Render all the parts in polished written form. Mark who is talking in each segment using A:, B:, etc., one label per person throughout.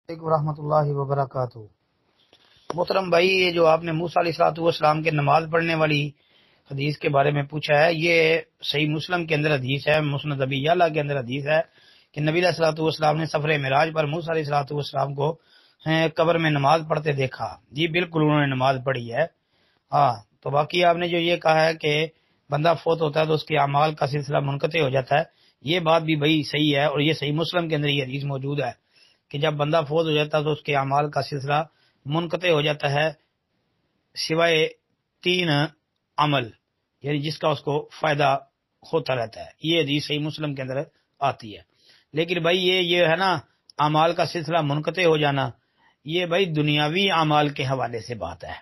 A: علیکم ورحمۃ اللہ وبرکاتہ۔ محترم بھائی، یہ جو آپ نے موسیٰ علیہ الصلوۃ والسلام کے نماز پڑھنے والی حدیث کے بارے میں پوچھا ہے، یہ صحیح مسلم کے اندر حدیث ہے، مسند ابی یعلا کے اندر حدیث ہے کہ نبی علیہ الصلوۃ والسلام نے سفر معراج پر موسیٰ علیہ الصلوۃ والسلام کو قبر میں نماز پڑھتے دیکھا۔ جی بالکل انہوں نے نماز پڑھی ہے۔ ہاں، تو باقی آپ نے جو یہ کہا ہے کہ بندہ فوت ہوتا ہے تو اس کے اعمال کا سلسلہ منقطع ہو جاتا ہے، یہ بات بھی بھائی صحیح ہے، اور یہ صحیح مسلم کے اندر یہ حدیث موجود ہے کہ جب بندہ فوت ہو جاتا ہے تو اس کے اعمال کا سلسلہ منقطع ہو جاتا ہے، سوائے 3 عمل، یعنی جس کا اس کو فائدہ ہوتا رہتا ہے۔ یہ حدیث صحیح مسلم کے اندر آتی ہے۔ لیکن بھائی یہ ہے نا، اعمال کا سلسلہ منقطع ہو جانا، یہ بھائی دنیاوی اعمال کے حوالے سے بات ہے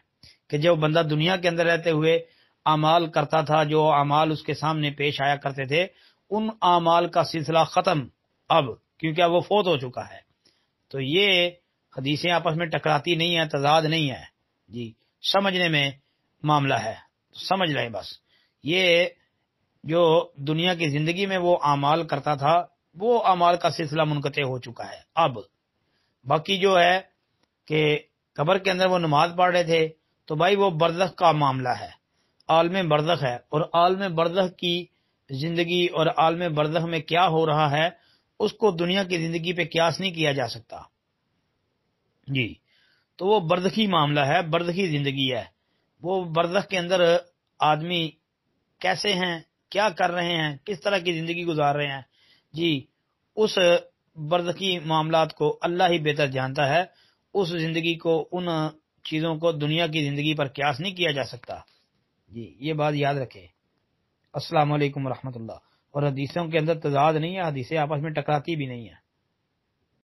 A: کہ جو بندہ دنیا کے اندر رہتے ہوئے اعمال کرتا تھا، جو اعمال اس کے سامنے پیش آیا کرتے تھے، ان اعمال کا سلسلہ ختم اب، کیونکہ اب وہ فوت ہو چکا ہے۔ تو یہ حدیثیں آپس میں ٹکراتی نہیں ہیں، تضاد نہیں ہے، جی سمجھنے میں معاملہ ہے، سمجھ لیں بس۔ یہ جو دنیا کی زندگی میں وہ اعمال کرتا تھا، وہ اعمال کا سلسلہ منقطع ہو چکا ہے اب۔ باقی جو ہے کہ قبر کے اندر وہ نماز پڑھ رہے تھے، تو بھائی وہ برزخ کا معاملہ ہے، عالم برزخ ہے، اور عالم برزخ کی زندگی اور عالم برزخ میں کیا ہو رہا ہے اس کو دنیا کی زندگی پہ قیاس نہیں کیا جا سکتا، جی۔ تو وہ برزخی معاملہ ہے، برزخی زندگی ہے، وہ برزخ کے اندر آدمی کیسے ہیں، کیا کر رہے ہیں، کس طرح کی زندگی گزار رہے ہیں، جی اس برزخی معاملات کو اللہ ہی بہتر جانتا ہے۔ اس زندگی کو، ان چیزوں کو دنیا کی زندگی پر قیاس نہیں کیا جا سکتا، جی یہ بات یاد رکھے۔ السلام علیکم ورحمۃ اللہ۔ اور حدیثوں کے اندر تضاد نہیں ہے، حدیثیں آپس میں ٹکراتی بھی نہیں ہیں۔